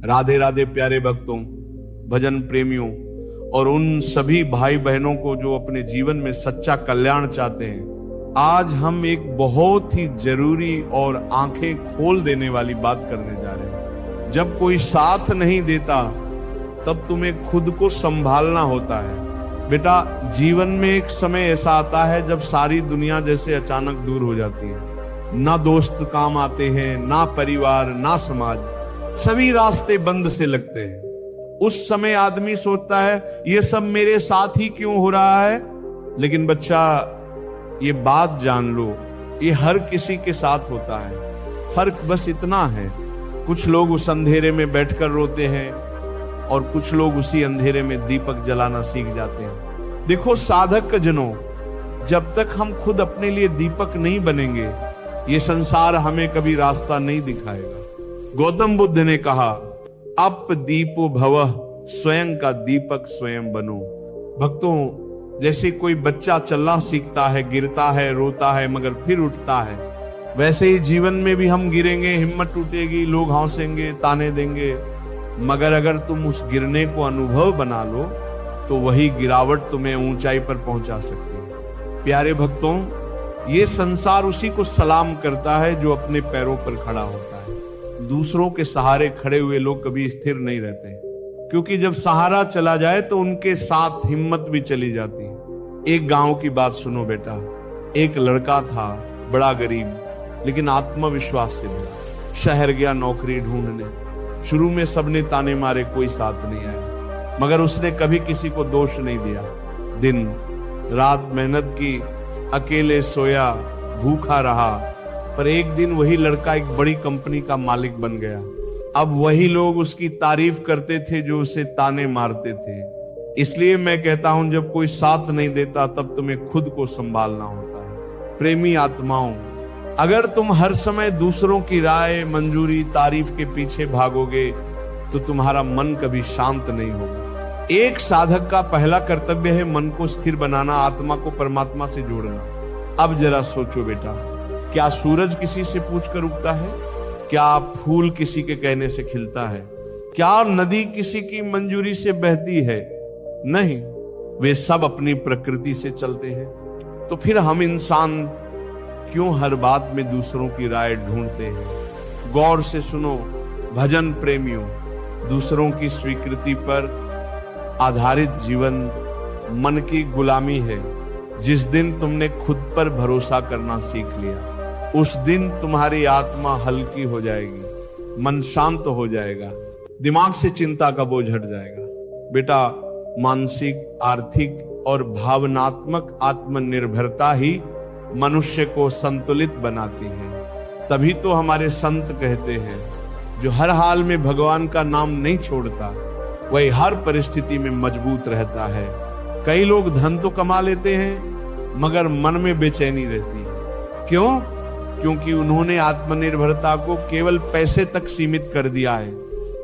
राधे राधे प्यारे भक्तों, भजन प्रेमियों और उन सभी भाई बहनों को जो अपने जीवन में सच्चा कल्याण चाहते हैं। आज हम एक बहुत ही जरूरी और आंखें खोल देने वाली बात करने जा रहे हैं। जब कोई साथ नहीं देता तब तुम्हें खुद को संभालना होता है। बेटा, जीवन में एक समय ऐसा आता है जब सारी दुनिया जैसे अचानक दूर हो जाती है। ना दोस्त काम आते हैं, ना परिवार, ना समाज, सभी रास्ते बंद से लगते हैं। उस समय आदमी सोचता है ये सब मेरे साथ ही क्यों हो रहा है। लेकिन बच्चा, ये बात जान लो, ये हर किसी के साथ होता है। फर्क बस इतना है, कुछ लोग उस अंधेरे में बैठकर रोते हैं और कुछ लोग उसी अंधेरे में दीपक जलाना सीख जाते हैं। देखो साधक जनों, जब तक हम खुद अपने लिए दीपक नहीं बनेंगे, ये संसार हमें कभी रास्ता नहीं दिखाएगा। गौतम बुद्ध ने कहा, अप दीपो भवः, स्वयं का दीपक स्वयं बनो। भक्तों, जैसे कोई बच्चा चलना सीखता है, गिरता है, रोता है, मगर फिर उठता है, वैसे ही जीवन में भी हम गिरेंगे, हिम्मत टूटेगी, लोग हंसेंगे, ताने देंगे, मगर अगर तुम उस गिरने को अनुभव बना लो तो वही गिरावट तुम्हें ऊंचाई पर पहुंचा सकती है। प्यारे भक्तों, ये संसार उसी को सलाम करता है जो अपने पैरों पर खड़ा होता है। दूसरों के सहारे खड़े हुए लोग कभी स्थिर नहीं रहते, क्योंकि जब सहारा चला जाए तो उनके साथ हिम्मत भी चली जाती है। एक गांव की बात सुनो बेटा। एक लड़का था, बड़ा गरीब, लेकिन आत्मविश्वास से भरा। शहर गया नौकरी ढूंढने। शुरू में सबने ताने मारे, कोई साथ नहीं आया, मगर उसने कभी किसी को दोष नहीं दिया। दिन रात मेहनत की, अकेले सोया, भूखा रहा, पर एक दिन वही लड़का एक बड़ी कंपनी का मालिक बन गया। अब वही लोग उसकी तारीफ करते थे जो उसे ताने मारते थे। इसलिए मैं कहता हूं, जब कोई साथ नहीं देता तब तुम्हें खुद को संभालना होता है। प्रेमी आत्माओं, अगर तुम हर समय दूसरों की राय, मंजूरी, तारीफ के पीछे भागोगे तो तुम्हारा मन कभी शांत नहीं होगा। एक साधक का पहला कर्तव्य है मन को स्थिर बनाना, आत्मा को परमात्मा से जोड़ना। अब जरा सोचो बेटा, क्या सूरज किसी से पूछकर उगता है? क्या फूल किसी के कहने से खिलता है? क्या नदी किसी की मंजूरी से बहती है? नहीं, वे सब अपनी प्रकृति से चलते हैं। तो फिर हम इंसान क्यों हर बात में दूसरों की राय ढूंढते हैं? गौर से सुनो भजन प्रेमियों, दूसरों की स्वीकृति पर आधारित जीवन मन की गुलामी है। जिस दिन तुमने खुद पर भरोसा करना सीख लिया, उस दिन तुम्हारी आत्मा हल्की हो जाएगी, मन शांत हो जाएगा, दिमाग से चिंता का बोझ हट जाएगा। बेटा, मानसिक, आर्थिक और भावनात्मक आत्मनिर्भरता ही मनुष्य को संतुलित बनाती है। तभी तो हमारे संत कहते हैं, जो हर हाल में भगवान का नाम नहीं छोड़ता वही हर परिस्थिति में मजबूत रहता है। कई लोग धन तो कमा लेते हैं मगर मन में बेचैनी रहती है। क्यों? क्योंकि उन्होंने आत्मनिर्भरता को केवल पैसे तक सीमित कर दिया है।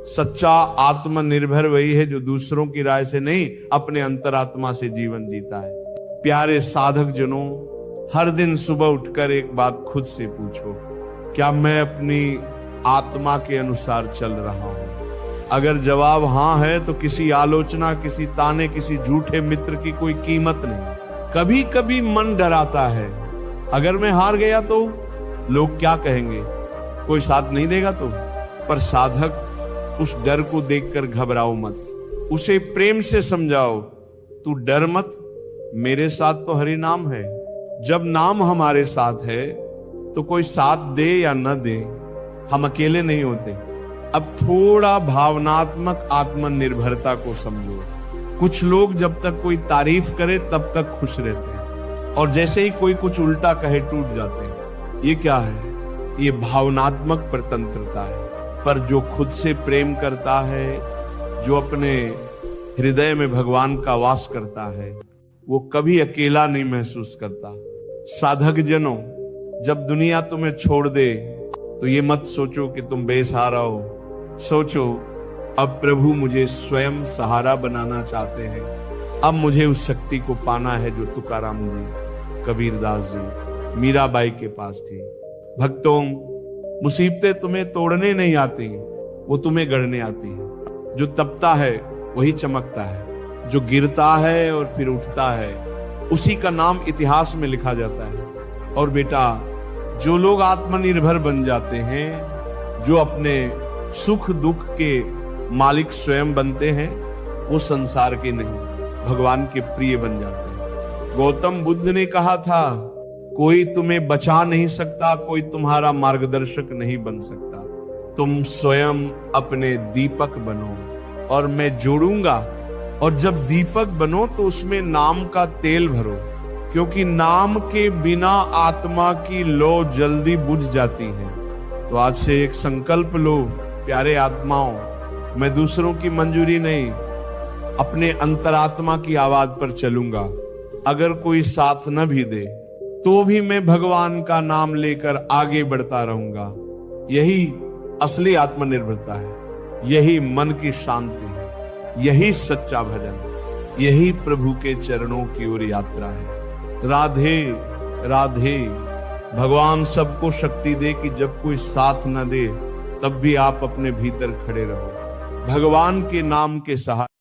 सच्चा आत्मनिर्भर वही है जो दूसरों की राय से नहीं, अपने अंतरात्मा से जीवन जीता है। प्यारे साधक जनों, हर दिन सुबह उठकर एक बात खुद से पूछो, क्या मैं अपनी आत्मा के अनुसार चल रहा हूं? अगर जवाब हां है तो किसी आलोचना, किसी ताने, किसी झूठे मित्र की कोई कीमत नहीं। कभी कभी मन डराता है, अगर मैं हार गया तो लोग क्या कहेंगे, कोई साथ नहीं देगा तो। पर साधक, उस डर को देखकर घबराओ मत, उसे प्रेम से समझाओ, तू डर मत, मेरे साथ तो हरि नाम है। जब नाम हमारे साथ है तो कोई साथ दे या न दे, हम अकेले नहीं होते। अब थोड़ा भावनात्मक आत्मनिर्भरता को समझो। कुछ लोग जब तक कोई तारीफ करे तब तक खुश रहते हैं, और जैसे ही कोई कुछ उल्टा कहे टूट जाते हैं। ये क्या है? ये भावनात्मक प्रतंत्रता है। पर जो खुद से प्रेम करता है, जो अपने हृदय में भगवान का वास करता है, वो कभी अकेला नहीं महसूस करता। साधक जनों, जब दुनिया तुम्हें छोड़ दे तो ये मत सोचो कि तुम बेसहारा हो। सोचो, अब प्रभु मुझे स्वयं सहारा बनाना चाहते हैं। अब मुझे उस शक्ति को पाना है जो तुकाराम जी, कबीरदास जी, मीराबाई के पास थी। भक्तों, मुसीबतें तुम्हें तोड़ने नहीं आती, वो तुम्हें गढ़ने आती है। जो तपता है वही चमकता है, जो गिरता है और फिर उठता है उसी का नाम इतिहास में लिखा जाता है। और बेटा, जो लोग आत्मनिर्भर बन जाते हैं, जो अपने सुख दुख के मालिक स्वयं बनते हैं, वो संसार के नहीं भगवान के प्रिय बन जाते हैं। गौतम बुद्ध ने कहा था, कोई तुम्हें बचा नहीं सकता, कोई तुम्हारा मार्गदर्शक नहीं बन सकता, तुम स्वयं अपने दीपक बनो और मैं जोड़ूंगा। और जब दीपक बनो तो उसमें नाम का तेल भरो, क्योंकि नाम के बिना आत्मा की लौ जल्दी बुझ जाती है। तो आज से एक संकल्प लो, प्यारे आत्माओं, मैं दूसरों की मंजूरी नहीं, अपने अंतरात्मा की आवाज पर चलूंगा। अगर कोई साथ न भी दे तो भी मैं भगवान का नाम लेकर आगे बढ़ता रहूंगा। यही असली आत्मनिर्भरता है, यही मन की शांति है, यही सच्चा भजन, यही प्रभु के चरणों की ओर यात्रा है। राधे राधे। भगवान सबको शक्ति दे कि जब कोई साथ न दे तब भी आप अपने भीतर खड़े रहो, भगवान के नाम के सहारे।